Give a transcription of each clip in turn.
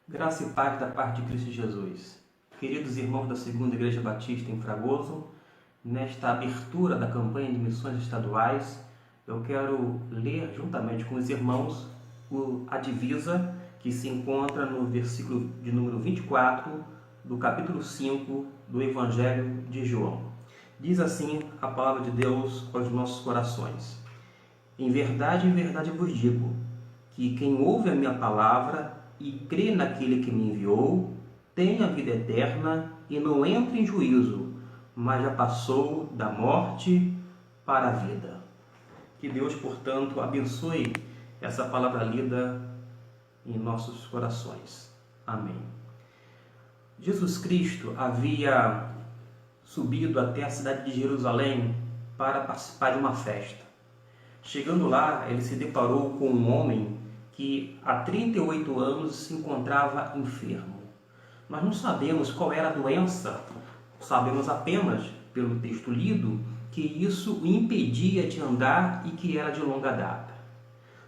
Graça e paz da parte de Cristo Jesus. Queridos irmãos da Segunda Igreja Batista em Fragoso, nesta abertura da campanha de missões estaduais, eu quero ler juntamente com os irmãos a divisa que se encontra no versículo de número 24 do capítulo 5 do Evangelho de João. Diz assim a palavra de Deus aos nossos corações: em verdade vos digo, que quem ouve a minha palavra e crê naquele que me enviou, tem a vida eterna e não entra em juízo, mas já passou da morte para a vida. Que Deus, portanto, abençoe essa palavra lida em nossos corações. Amém. Jesus Cristo havia subido até a cidade de Jerusalém para participar de uma festa. Chegando lá, ele se deparou com um homem que há 38 anos se encontrava enfermo. Nós não sabemos qual era a doença, sabemos apenas, pelo texto lido, que isso o impedia de andar e que era de longa data.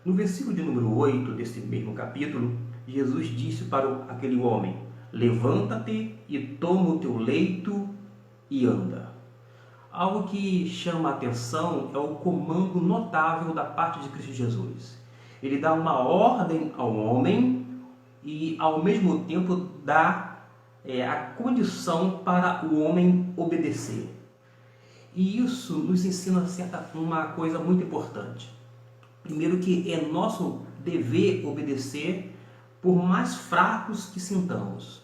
No versículo de número 8 desse mesmo capítulo, Jesus disse para aquele homem: levanta-te e toma o teu leito e anda. Algo que chama a atenção é o comando notável da parte de Cristo Jesus. Ele dá uma ordem ao homem e, ao mesmo tempo, dá a condição para o homem obedecer. E isso nos ensina uma coisa muito importante. Primeiro, que é nosso dever obedecer por mais fracos que sintamos.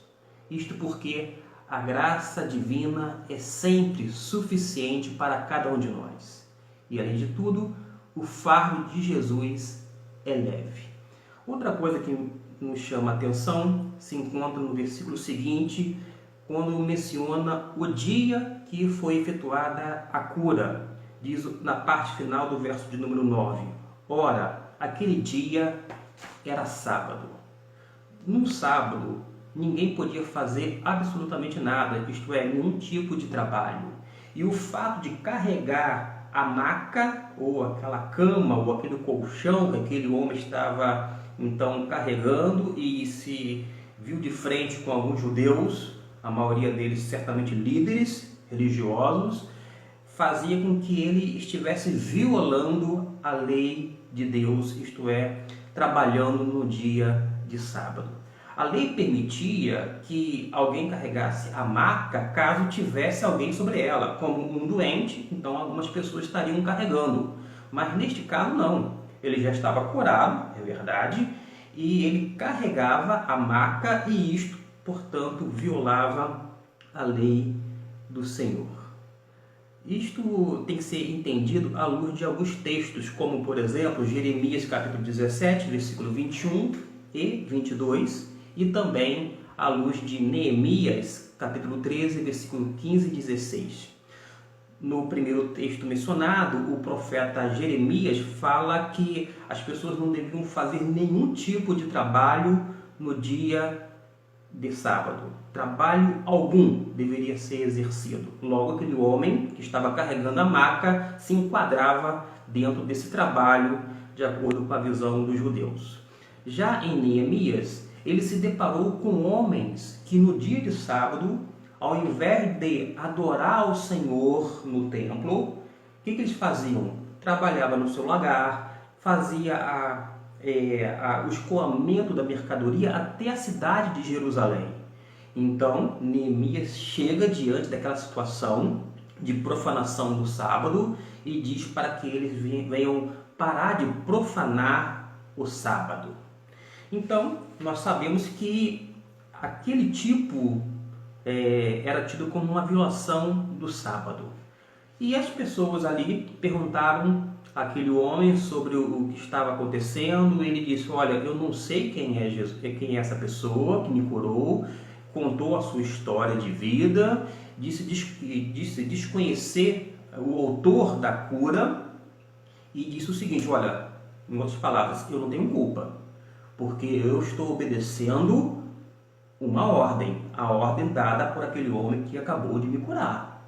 Isto porque a graça divina é sempre suficiente para cada um de nós. E, além de tudo, o fardo de Jesus é leve. Outra coisa que nos chama a atenção se encontra no versículo seguinte, quando menciona o dia que foi efetuada a cura. Diz na parte final do verso de número 9: ora, aquele dia era sábado. No sábado, ninguém podia fazer absolutamente nada, isto é, nenhum tipo de trabalho. E o fato de carregar a maca, ou aquela cama, ou aquele colchão que aquele homem estava então carregando, e se viu de frente com alguns judeus, a maioria deles certamente líderes religiosos, fazia com que ele estivesse violando a lei de Deus, isto é, trabalhando no dia de sábado. A lei permitia que alguém carregasse a maca caso tivesse alguém sobre ela, como um doente, então algumas pessoas estariam carregando. Mas neste caso não, ele já estava curado, é verdade, e ele carregava a maca e isto, portanto, violava a lei do Senhor. Isto tem que ser entendido à luz de alguns textos, como por exemplo Jeremias capítulo 17, versículo 21 e 22, e também à luz de Neemias, capítulo 13, versículo 15 e 16. No primeiro texto mencionado, o profeta Jeremias fala que as pessoas não deviam fazer nenhum tipo de trabalho no dia de sábado. Trabalho algum deveria ser exercido. Logo, aquele homem que estava carregando a maca se enquadrava dentro desse trabalho, de acordo com a visão dos judeus. Já em Neemias, ele se deparou com homens que no dia de sábado, ao invés de adorar ao Senhor no templo, o que eles faziam? Trabalhavam no seu lagar, fazia o escoamento da mercadoria até a cidade de Jerusalém. Então, Neemias chega diante daquela situação de profanação do sábado e diz para que eles venham parar de profanar o sábado. Então, nós sabemos que aquele tipo era tido como uma violação do sábado. E as pessoas ali perguntaram àquele homem sobre o que estava acontecendo. Ele disse: olha, eu não sei quem é Jesus, quem é essa pessoa que me curou. Contou a sua história de vida, disse desconhecer o autor da cura e disse o seguinte: olha, em outras palavras, eu não tenho culpa, porque eu estou obedecendo uma ordem, a ordem dada por aquele homem que acabou de me curar.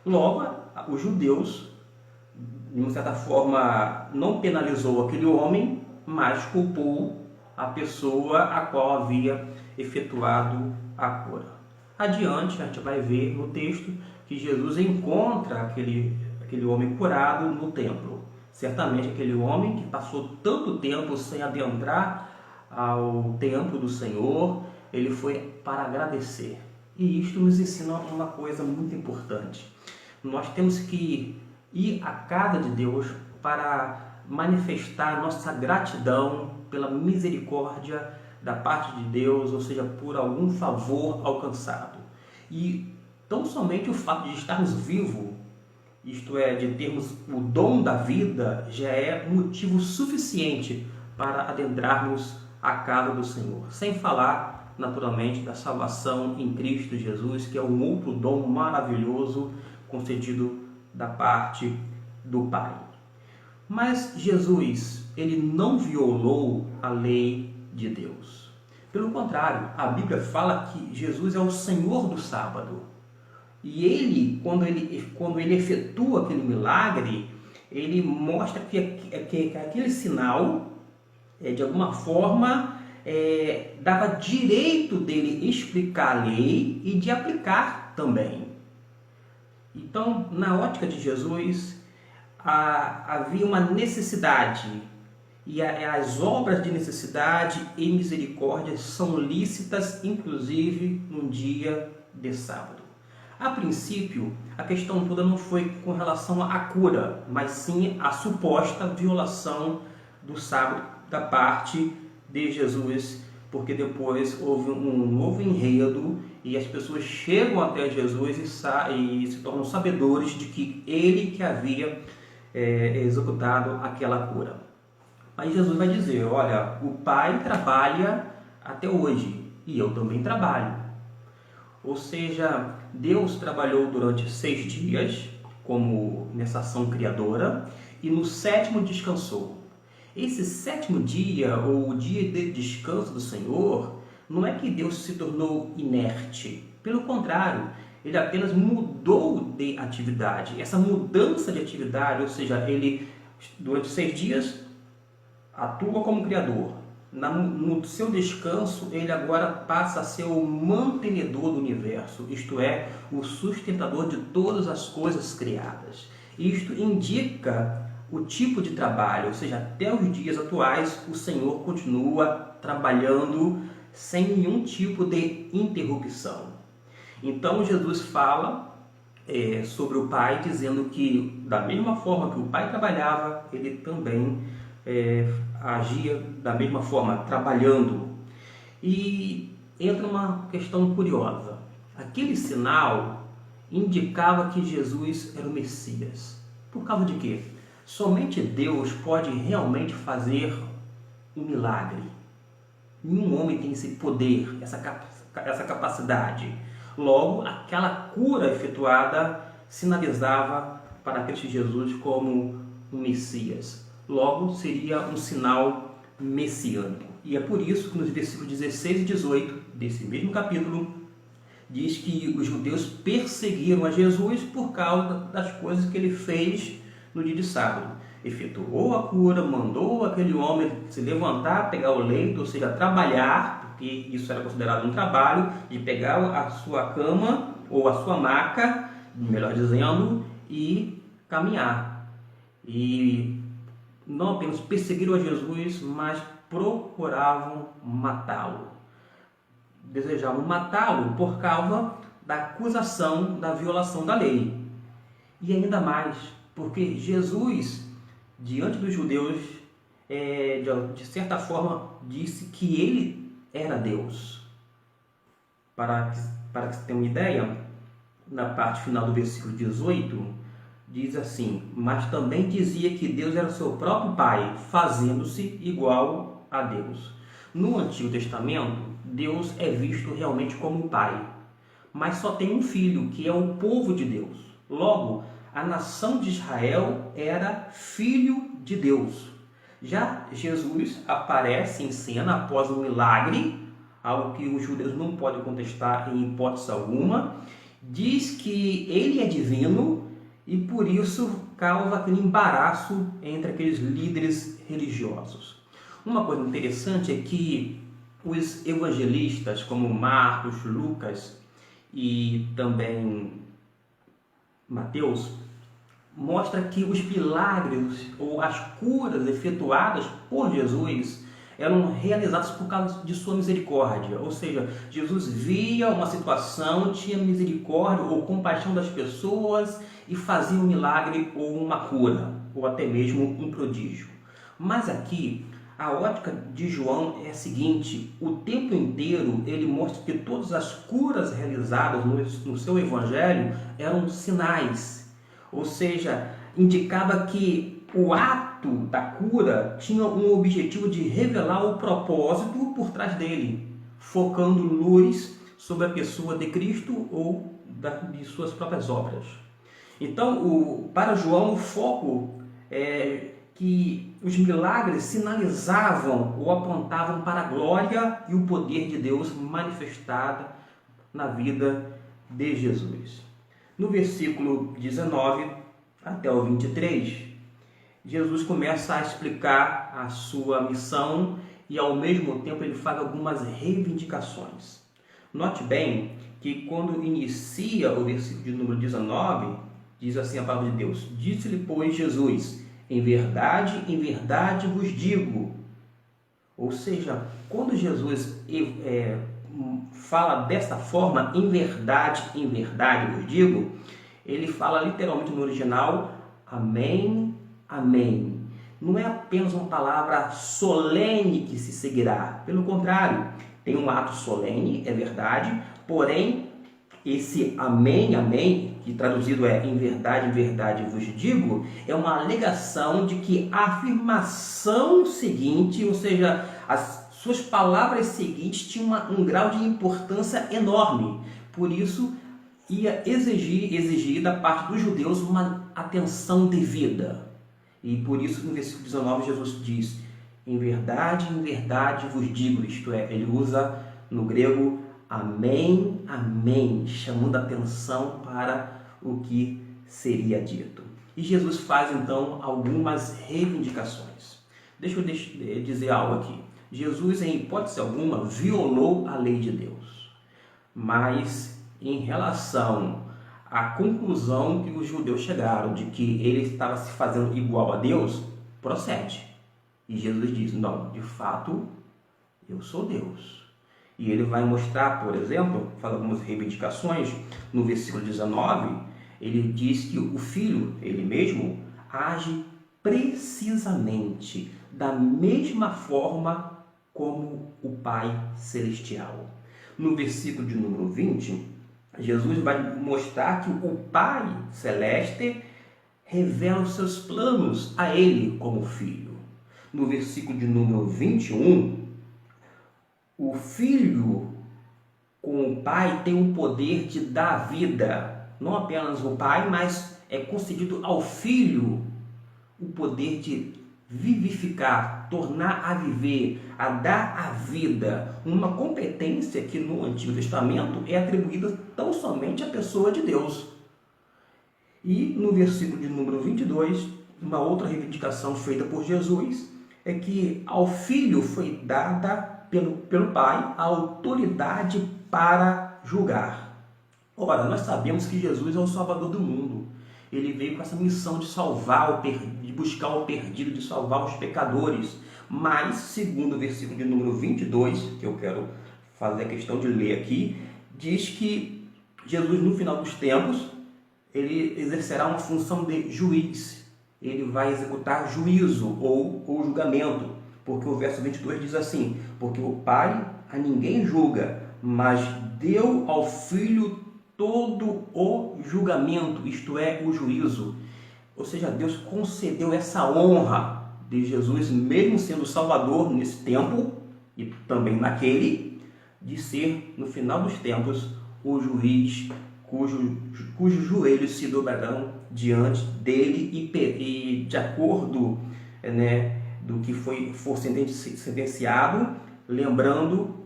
Logo, os judeus, de uma certa forma, não penalizou aquele homem, mas culpou a pessoa a qual havia efetuado a cura. Adiante, a gente vai ver no texto que Jesus encontra aquele homem curado no templo. Certamente aquele homem que passou tanto tempo sem adentrar ao templo do Senhor, ele foi para agradecer. E isto nos ensina uma coisa muito importante. Nós temos que ir à casa de Deus para manifestar nossa gratidão pela misericórdia da parte de Deus, ou seja, por algum favor alcançado. E tão somente o fato de estarmos vivos, isto é, de termos o dom da vida, já é motivo suficiente para adentrarmos a casa do Senhor. Sem falar, naturalmente, da salvação em Cristo Jesus, que é um outro dom maravilhoso concedido da parte do Pai. Mas Jesus, ele não violou a lei de Deus. Pelo contrário, a Bíblia fala que Jesus é o Senhor do sábado. E ele, quando ele efetua aquele milagre, ele mostra que aquele sinal, de alguma forma, dava direito dele explicar a lei e de aplicar também. Então, na ótica de Jesus, havia uma necessidade, e as obras de necessidade e misericórdia são lícitas, inclusive num dia de sábado. A princípio, a questão toda não foi com relação à cura, mas sim à suposta violação do sábado da parte de Jesus, porque depois houve um novo enredo e as pessoas chegam até Jesus e se tornam sabedores de que ele que havia executado aquela cura. Mas Jesus vai dizer, olha, o Pai trabalha até hoje e eu também trabalho. Ou seja, Deus trabalhou durante 6 dias, como nessa ação criadora, e no 7º descansou. Esse 7º dia, ou o dia de descanso do Senhor, não é que Deus se tornou inerte. Pelo contrário, ele apenas mudou de atividade. Essa mudança de atividade, ou seja, ele durante 6 dias atua como criador. No seu descanso, ele agora passa a ser o mantenedor do universo, isto é, o sustentador de todas as coisas criadas. Isto indica o tipo de trabalho, ou seja, até os dias atuais, o Senhor continua trabalhando sem nenhum tipo de interrupção. Então, Jesus fala sobre o Pai, dizendo que, da mesma forma que o Pai trabalhava, ele também agia da mesma forma, trabalhando. E entra uma questão curiosa. Aquele sinal indicava que Jesus era o Messias. Por causa de quê? Somente Deus pode realmente fazer um milagre. Nenhum homem tem esse poder, essa capacidade. Logo, aquela cura efetuada sinalizava para Cristo Jesus como um Messias. Logo, seria um sinal messiânico. E é por isso que nos versículos 16 e 18 desse mesmo capítulo, diz que os judeus perseguiram a Jesus por causa das coisas que ele fez no dia de sábado. Efetuou a cura, mandou aquele homem se levantar, pegar o leito, ou seja, trabalhar, porque isso era considerado um trabalho, de pegar a sua cama ou a sua maca, melhor dizendo, e caminhar. E não apenas perseguiram a Jesus, mas procuravam matá-lo. Desejavam matá-lo por causa da acusação da violação da lei. E ainda mais, porque Jesus, diante dos judeus, de certa forma, disse que ele era Deus. Para que você tenha uma ideia, na parte final do versículo 18, diz assim, mas também dizia que Deus era o seu próprio Pai, fazendo-se igual a Deus. No Antigo Testamento, Deus é visto realmente como Pai, mas só tem um filho, que é o povo de Deus. Logo, a nação de Israel era filho de Deus. Já Jesus aparece em cena após um milagre, algo que os judeus não podem contestar em hipótese alguma, diz que ele é divino, e por isso causa aquele embaraço entre aqueles líderes religiosos. Uma coisa interessante é que os evangelistas, como Marcos, Lucas e também Mateus, mostra que os milagres ou as curas efetuadas por Jesus eram realizados por causa de sua misericórdia. Ou seja, Jesus via uma situação, tinha misericórdia ou compaixão das pessoas e fazia um milagre ou uma cura, ou até mesmo um prodígio. Mas aqui, a ótica de João é a seguinte: o tempo inteiro ele mostra que todas as curas realizadas no seu evangelho eram sinais. Ou seja, indicava que o ato da cura tinha um objetivo de revelar o propósito por trás dele, focando luz sobre a pessoa de Cristo ou de suas próprias obras. Então, para João, o foco é que os milagres sinalizavam ou apontavam para a glória e o poder de Deus manifestada na vida de Jesus. No versículo 19 até o 23, Jesus começa a explicar a sua missão e ao mesmo tempo ele faz algumas reivindicações. Note bem que quando inicia o versículo de número 19, diz assim a palavra de Deus: disse-lhe, pois, Jesus: em verdade vos digo. Ou seja, quando Jesus fala desta forma, em verdade vos digo, ele fala literalmente no original, amém, amém. Não é apenas uma palavra solene que se seguirá, pelo contrário, tem um ato solene, é verdade, porém, esse amém, amém, que traduzido é em verdade vos digo, é uma alegação de que a afirmação seguinte, ou seja, as suas palavras seguintes tinham um grau de importância enorme. Por isso, ia exigir da parte dos judeus uma atenção devida. E por isso, no versículo 19, Jesus diz, em verdade vos digo, isto é, ele usa no grego amém, amém, chamando a atenção para o que seria dito. E Jesus faz então algumas reivindicações. Deixa eu dizer algo aqui. Jesus, em hipótese alguma, violou a lei de Deus. Mas em relação à conclusão que os judeus chegaram de que ele estava se fazendo igual a Deus, procede. E Jesus diz, não, de fato, eu sou Deus. E ele vai mostrar, por exemplo, fala algumas reivindicações, no versículo 19, ele diz que o Filho, ele mesmo, age precisamente da mesma forma como o Pai Celestial. No versículo de número 20, Jesus vai mostrar que o Pai Celeste revela os seus planos a ele como filho. No versículo de número 21, o Filho com o Pai tem o poder de dar vida. Não apenas o Pai, mas é concedido ao Filho o poder de vivificar, tornar a viver, a dar a vida. Uma competência que no Antigo Testamento é atribuída tão somente à pessoa de Deus. E no versículo de número 22, uma outra reivindicação feita por Jesus é que ao Filho foi dada pelo Pai a autoridade para julgar. Ora, nós sabemos que Jesus é o Salvador do mundo. Ele veio com essa missão de salvar, de buscar o perdido, de salvar os pecadores. Mas, segundo o versículo de número 22, que eu quero fazer a questão de ler aqui, diz que Jesus, no final dos tempos, ele exercerá uma função de juiz. Ele vai executar juízo ou julgamento. Porque o verso 22 diz assim, porque o Pai a ninguém julga, mas deu ao Filho todo o julgamento, isto é, o juízo. Ou seja, Deus concedeu essa honra de Jesus, mesmo sendo Salvador nesse tempo e também naquele, de ser, no final dos tempos, o juiz cujos joelhos se dobrarão diante dele e de acordo, do que for sentenciado, lembrando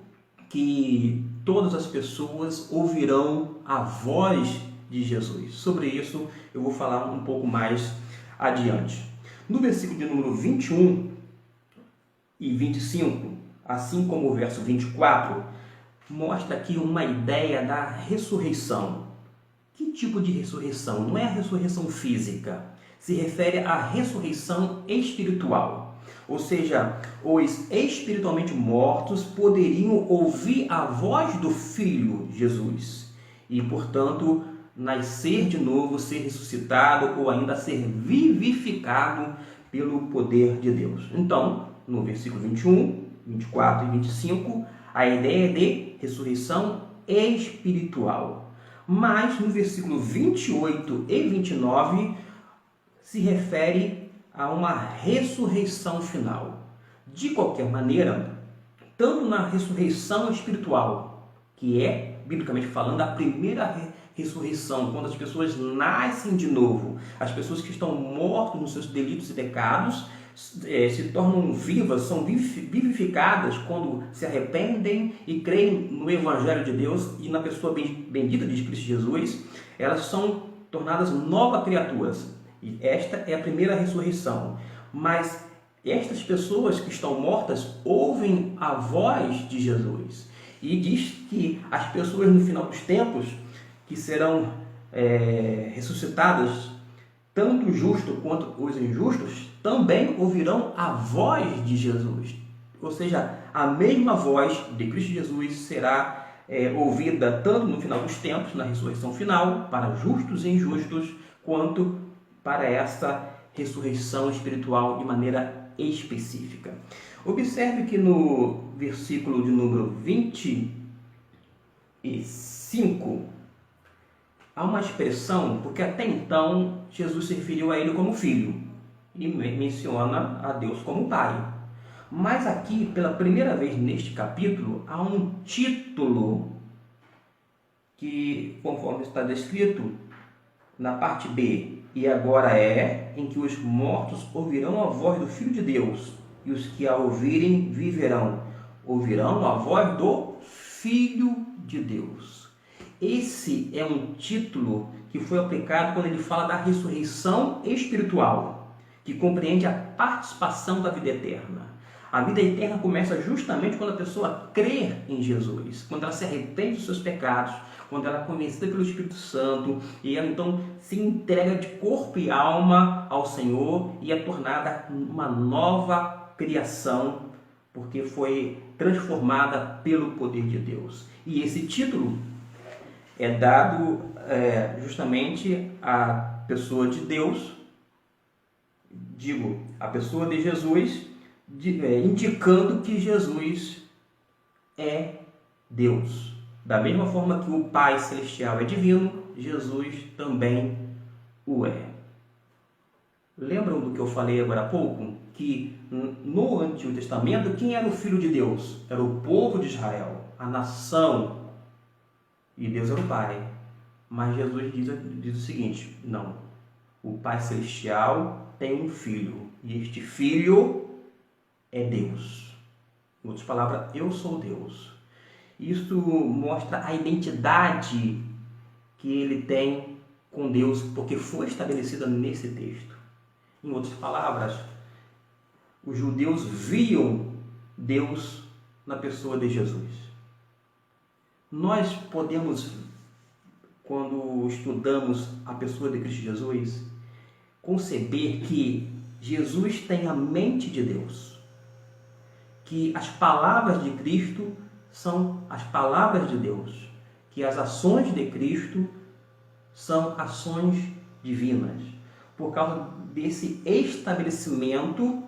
que todas as pessoas ouvirão a voz de Jesus. Sobre isso eu vou falar um pouco mais adiante. No versículo de número 21, e 25, assim como o verso 24, mostra aqui uma ideia da ressurreição. Que tipo de ressurreição? Não é a ressurreição física, se refere à ressurreição espiritual. Ou seja, os espiritualmente mortos poderiam ouvir a voz do Filho Jesus e, portanto, nascer de novo, ser ressuscitado ou ainda ser vivificado pelo poder de Deus. Então, no versículo 21, 24 e 25, a ideia é de ressurreição espiritual. Mas no versículo 28 e 29 se refere a uma ressurreição final. De qualquer maneira, tanto na ressurreição espiritual, que é, biblicamente falando, a primeira ressurreição, quando as pessoas nascem de novo, as pessoas que estão mortas nos seus delitos e pecados, se tornam vivas, são vivificadas quando se arrependem e creem no Evangelho de Deus e na pessoa bendita de Cristo Jesus, elas são tornadas novas criaturas. E esta é a primeira ressurreição. Mas estas pessoas que estão mortas ouvem a voz de Jesus. E diz que as pessoas no final dos tempos, que serão ressuscitadas, tanto os justos quanto os injustos, também ouvirão a voz de Jesus. Ou seja, a mesma voz de Cristo Jesus será ouvida tanto no final dos tempos, na ressurreição final, para justos e injustos, quanto para essa ressurreição espiritual de maneira específica. Observe que no versículo de número 25, há uma expressão, porque até então Jesus se referiu a ele como filho e menciona a Deus como pai. Mas aqui, pela primeira vez neste capítulo, há um título que, conforme está descrito na parte B, e agora em que os mortos ouvirão a voz do Filho de Deus, e os que a ouvirem viverão. Ouvirão a voz do Filho de Deus. Esse é um título que foi aplicado quando ele fala da ressurreição espiritual, que compreende a participação da vida eterna. A vida eterna começa justamente quando a pessoa crê em Jesus, quando ela se arrepende dos seus pecados, quando ela é convencida pelo Espírito Santo e ela então se entrega de corpo e alma ao Senhor e é tornada uma nova criação, porque foi transformada pelo poder de Deus. E esse título é dado justamente à pessoa de Deus, a pessoa de Jesus, indicando que Jesus é Deus. Da mesma forma que o Pai Celestial é divino, Jesus também o é. Lembram do que eu falei agora há pouco? Que no Antigo Testamento, quem era o Filho de Deus? Era o povo de Israel, a nação. E Deus era o Pai. Mas Jesus diz o seguinte: não, o Pai Celestial tem um Filho, e este Filho é Deus. Em outras palavras, eu sou Deus. Isso mostra a identidade que ele tem com Deus, porque foi estabelecida nesse texto. Em outras palavras, os judeus viam Deus na pessoa de Jesus. Nós podemos, quando estudamos a pessoa de Cristo Jesus, conceber que Jesus tem a mente de Deus, que as palavras de Cristo são as palavras de Deus, que as ações de Cristo são ações divinas, por causa desse estabelecimento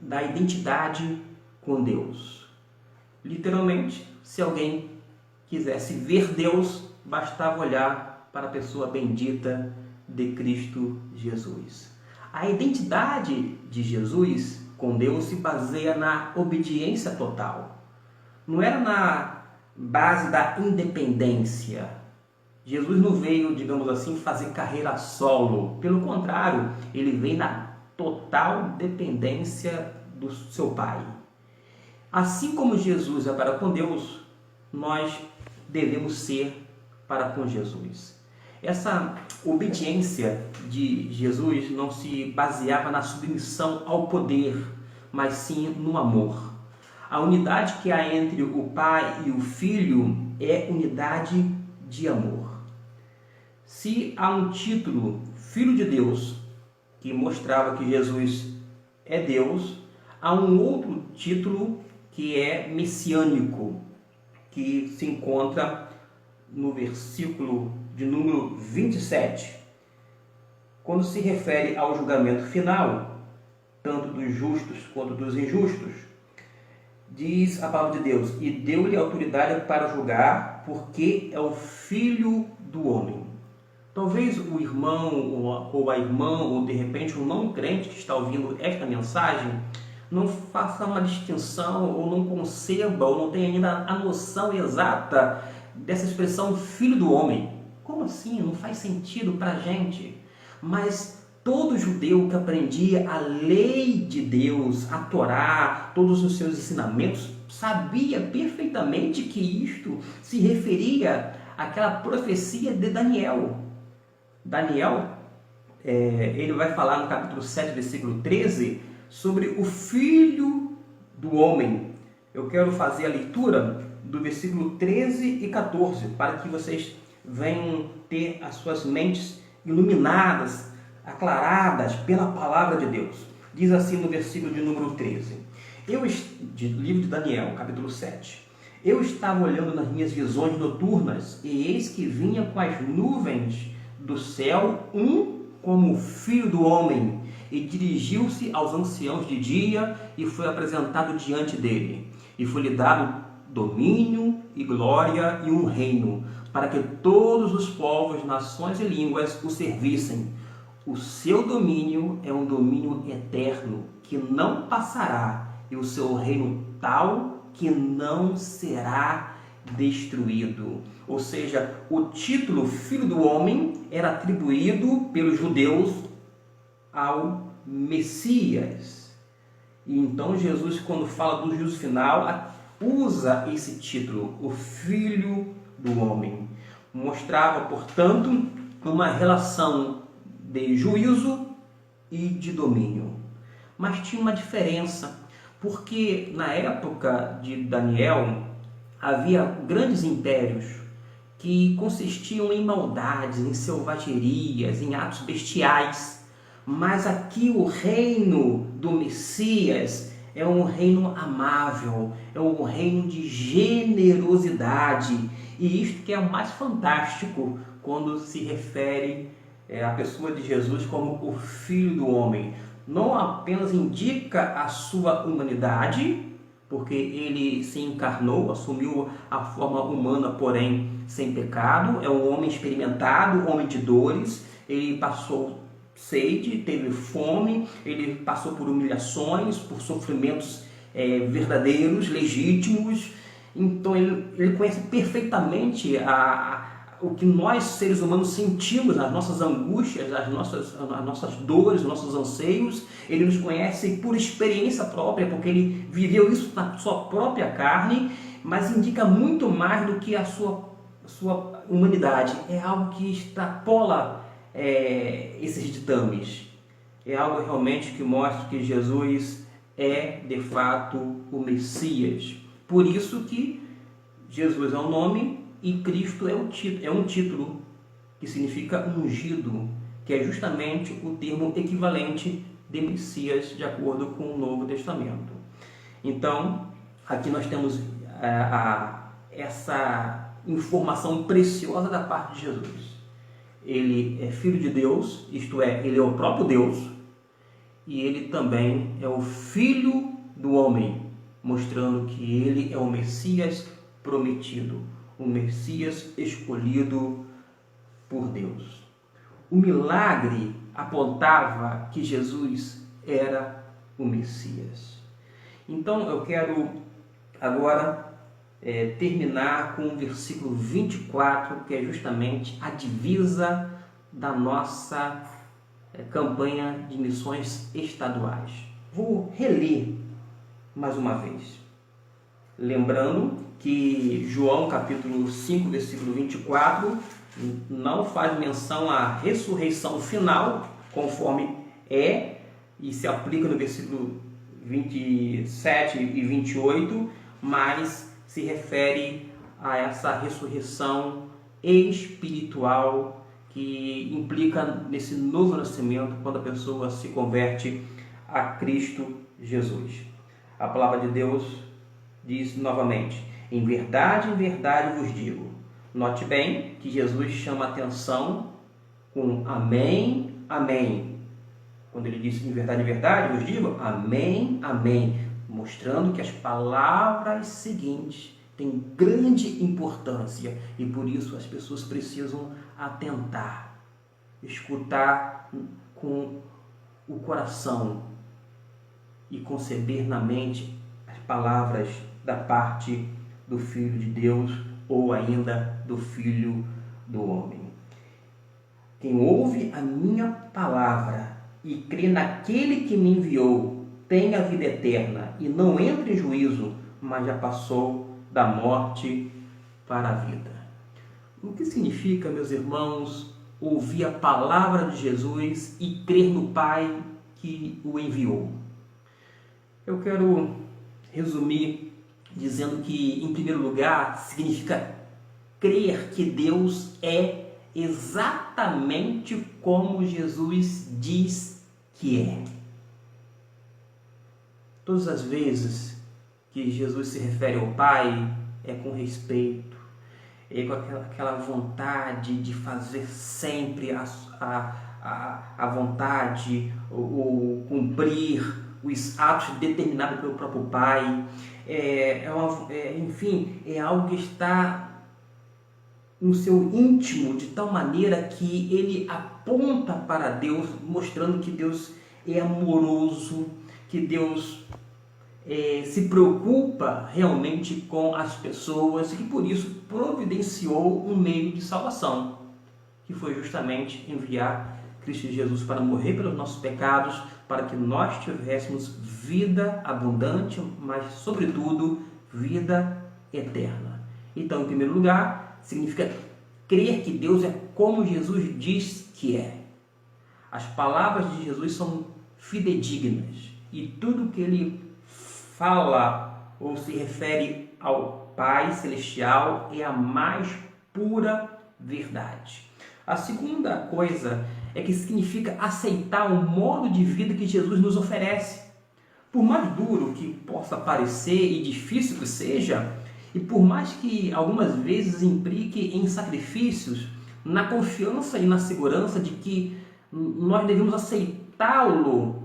da identidade com Deus. Literalmente, se alguém quisesse ver Deus, bastava olhar para a pessoa bendita de Cristo Jesus. A identidade de Jesus com Deus se baseia na obediência total. Não era na base da independência. Jesus não veio, digamos assim, fazer carreira solo. Pelo contrário, ele veio na total dependência do seu Pai. Assim como Jesus é para com Deus, nós devemos ser para com Jesus. Essa obediência de Jesus não se baseava na submissão ao poder, mas sim no amor. A unidade que há entre o Pai e o Filho é unidade de amor. Se há um título, Filho de Deus, que mostrava que Jesus é Deus, há um outro título que é messiânico, que se encontra no versículo de número 27, quando se refere ao julgamento final, tanto dos justos quanto dos injustos. Diz a palavra de Deus: e deu-lhe autoridade para julgar, porque é o Filho do homem. Talvez o irmão ou a irmã, ou de repente um não crente que está ouvindo esta mensagem, não faça uma distinção, ou não conceba, ou não tenha ainda a noção exata dessa expressão Filho do homem. Como assim? Não faz sentido para a gente. Mas todo judeu que aprendia a lei de Deus, a Torá, todos os seus ensinamentos, sabia perfeitamente que isto se referia àquela profecia de Daniel. Daniel, ele vai falar no capítulo 7, versículo 13, sobre o Filho do homem. Eu quero fazer a leitura do versículo 13 e 14, para que vocês venham ter as suas mentes iluminadas, aclaradas pela palavra de Deus. Diz assim no versículo de número 13, livro de Daniel, capítulo 7. Eu estava olhando nas minhas visões noturnas, e eis que vinha com as nuvens do céu como o Filho do homem, e dirigiu-se aos anciãos de dia, e foi apresentado diante dele. E foi-lhe dado domínio e glória e um reino, para que todos os povos, nações e línguas o servissem. O seu domínio é um domínio eterno, que não passará, e o seu reino tal que não será destruído. Ou seja, o título Filho do Homem era atribuído pelos judeus ao Messias. E então Jesus, quando fala do juízo final, usa esse título, o Filho do Homem. Mostrava, portanto, uma relação de juízo e de domínio. Mas tinha uma diferença, porque na época de Daniel havia grandes impérios que consistiam em maldades, em selvagerias, em atos bestiais. Mas aqui o reino do Messias é um reino amável, é um reino de generosidade. E isto que é o mais fantástico quando se refere à pessoa de Jesus como o Filho do Homem. Não apenas indica a sua humanidade, porque ele se encarnou, assumiu a forma humana, porém sem pecado. É um homem experimentado, homem de dores. Ele passou sede, teve fome, ele passou por humilhações, por sofrimentos verdadeiros, legítimos. Então ele conhece perfeitamente o que nós seres humanos sentimos, as nossas angústias, as nossas dores, os nossos anseios. Ele nos conhece por experiência própria, porque ele viveu isso na sua própria carne, mas indica muito mais do que a sua humanidade. É algo que extrapola esses ditames. É algo realmente que mostra que Jesus é de fato o Messias. Por isso que Jesus é o nome e Cristo é um título que significa ungido, que é justamente o termo equivalente de Messias de acordo com o Novo Testamento. Então, aqui nós temos essa informação preciosa da parte de Jesus. Ele é Filho de Deus, isto é, ele é o próprio Deus, e ele também é o Filho do homem, mostrando que ele é o Messias prometido, o Messias escolhido por Deus. O milagre apontava que Jesus era o Messias. Então eu quero agora terminar com o versículo 24, que é justamente a divisa da nossa campanha de missões estaduais. Vou reler mais uma vez, lembrando que João capítulo 5, versículo 24 não faz menção à ressurreição final, conforme e se aplica no versículo 27 e 28, mas se refere a essa ressurreição espiritual que implica nesse novo nascimento quando a pessoa se converte a Cristo Jesus. A palavra de Deus diz novamente: em verdade vos digo. Note bem que Jesus chama a atenção com amém, amém. Quando ele diz em verdade vos digo, amém, amém, mostrando que as palavras seguintes têm grande importância e por isso as pessoas precisam atentar, escutar com o coração e conceber na mente as palavras da parte do Filho de Deus ou ainda do Filho do Homem. Quem ouve a minha palavra e crê naquele que me enviou tem a vida eterna e não entra em juízo, mas já passou da morte para a vida. O que significa, meus irmãos, ouvir a palavra de Jesus e crer no Pai que o enviou? Eu quero resumir dizendo que, em primeiro lugar, significa crer que Deus é exatamente como Jesus diz que é. Todas as vezes que Jesus se refere ao Pai, é com respeito, é com aquela vontade de fazer sempre a vontade, ou cumprir os atos determinados pelo próprio Pai. Enfim, é algo que está no seu íntimo de tal maneira que ele aponta para Deus, mostrando que Deus é amoroso, que Deus se preocupa realmente com as pessoas e que por isso providenciou um meio de salvação, que foi justamente enviar Cristo Jesus para morrer pelos nossos pecados, para que nós tivéssemos vida abundante, mas sobretudo vida eterna. Então, em primeiro lugar, significa crer que Deus é como Jesus diz que é. As palavras de Jesus são fidedignas e tudo que ele fala ou se refere ao Pai Celestial é a mais pura verdade. A segunda coisa é que significa aceitar o modo de vida que Jesus nos oferece. Por mais duro que possa parecer e difícil que seja, e por mais que algumas vezes implique em sacrifícios, na confiança e na segurança de que nós devemos aceitá-lo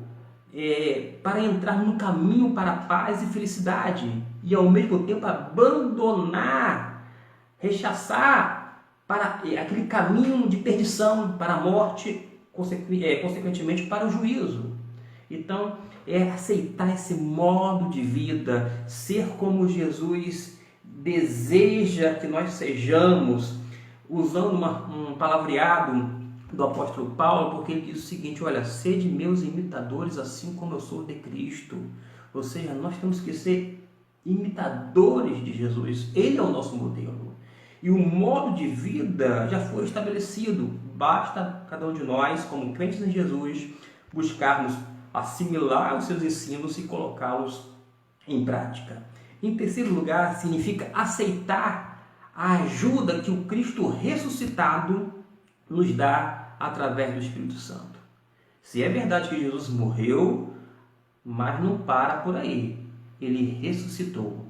para entrar no caminho para a paz e felicidade e ao mesmo tempo abandonar, rechaçar para aquele caminho de perdição, para a morte, consequentemente para o juízo. Então, é aceitar esse modo de vida, ser como Jesus deseja que nós sejamos, usando um palavreado do apóstolo Paulo, porque ele diz o seguinte: olha, sede meus imitadores assim como eu sou de Cristo. Ou seja, nós temos que ser imitadores de Jesus. Ele é o nosso modelo. E o modo de vida já foi estabelecido. Basta cada um de nós, como crentes em Jesus, buscarmos assimilar os seus ensinos e colocá-los em prática. Em terceiro lugar, significa aceitar a ajuda que o Cristo ressuscitado nos dá através do Espírito Santo. Se é verdade que Jesus morreu, mas não para por aí. Ele ressuscitou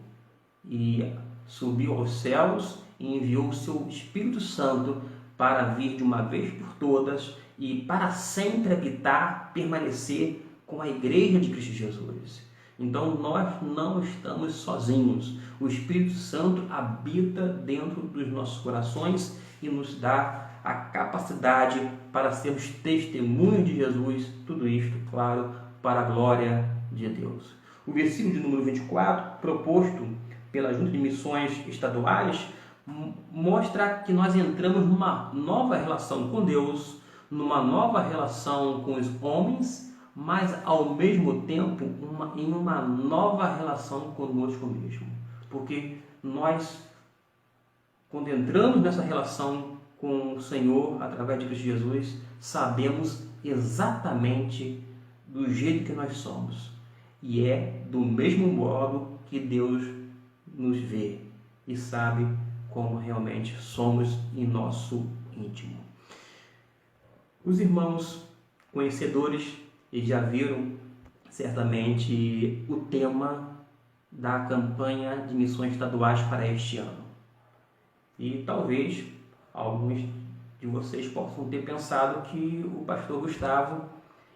e subiu aos céus e enviou o seu Espírito Santo para vir de uma vez por todas e para sempre habitar, permanecer com a igreja de Cristo Jesus. Então nós não estamos sozinhos. O Espírito Santo habita dentro dos nossos corações e nos dá a capacidade para sermos testemunhos de Jesus. Tudo isto, claro, para a glória de Deus. O versículo de número 24, proposto pela Junta de Missões Estaduais, mostra que nós entramos numa nova relação com Deus, numa nova relação com os homens, mas ao mesmo tempo em uma nova relação conosco mesmo. Porque nós, quando entramos nessa relação com o Senhor através de Cristo Jesus, sabemos exatamente do jeito que nós somos. e é do mesmo modo que Deus nos vê e sabe como realmente somos em nosso íntimo. Os irmãos conhecedores já viram certamente o tema da campanha de missões estaduais para este ano. E talvez alguns de vocês possam ter pensado que o pastor Gustavo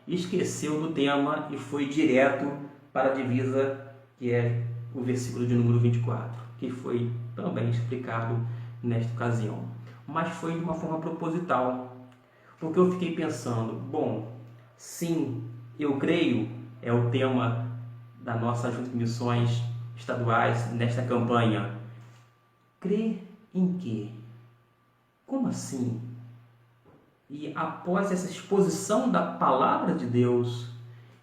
esqueceu do tema e foi direto para a divisa, que é o versículo de número 24, que foi também explicado nesta ocasião. Mas foi de uma forma proposital, porque eu fiquei pensando, bom, sim, eu creio, é o tema da nossa Junta de Missões Estaduais nesta campanha. Crer em quê? Como assim? E após essa exposição da palavra de Deus,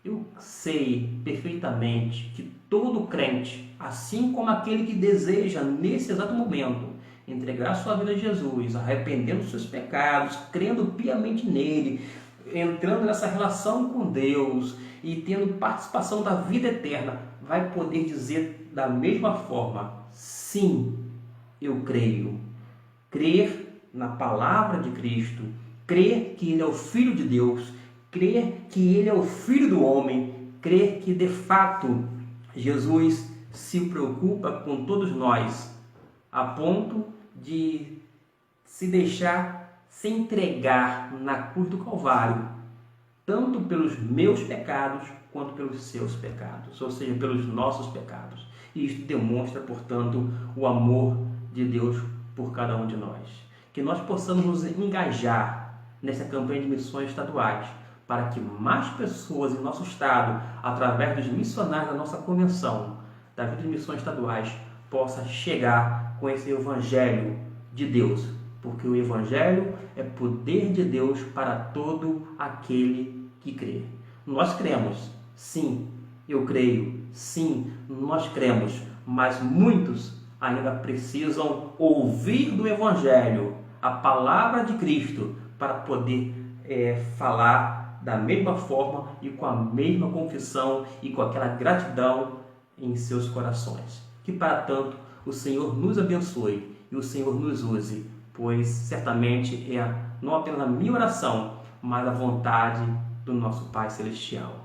eu sei perfeitamente que todo crente, assim como aquele que deseja nesse exato momento entregar sua vida a Jesus, arrependendo dos seus pecados, crendo piamente nele, entrando nessa relação com Deus e tendo participação da vida eterna, vai poder dizer da mesma forma: sim, eu creio. Crer na palavra de Cristo, crer que Ele é o Filho de Deus, crer que Ele é o Filho do homem, crer que de fato Jesus se preocupa com todos nós, a ponto de se deixar se entregar na cruz do Calvário, tanto pelos meus pecados quanto pelos seus pecados, ou seja, pelos nossos pecados. E isto demonstra, portanto, o amor de Deus por cada um de nós. Que nós possamos nos engajar nessa campanha de missões estaduais, para que mais pessoas em nosso estado, através dos missionários da nossa convenção, da vida de missões estaduais, possa chegar com esse evangelho de Deus, porque o evangelho é poder de Deus para todo aquele que crê. Nós cremos, sim, eu creio, sim, nós cremos, mas muitos ainda precisam ouvir do evangelho, a palavra de Cristo, para poder falar da mesma forma e com a mesma confissão e com aquela gratidão em seus corações. Que para tanto o Senhor nos abençoe e o Senhor nos use, pois certamente é não apenas a minha oração, mas a vontade do nosso Pai Celestial.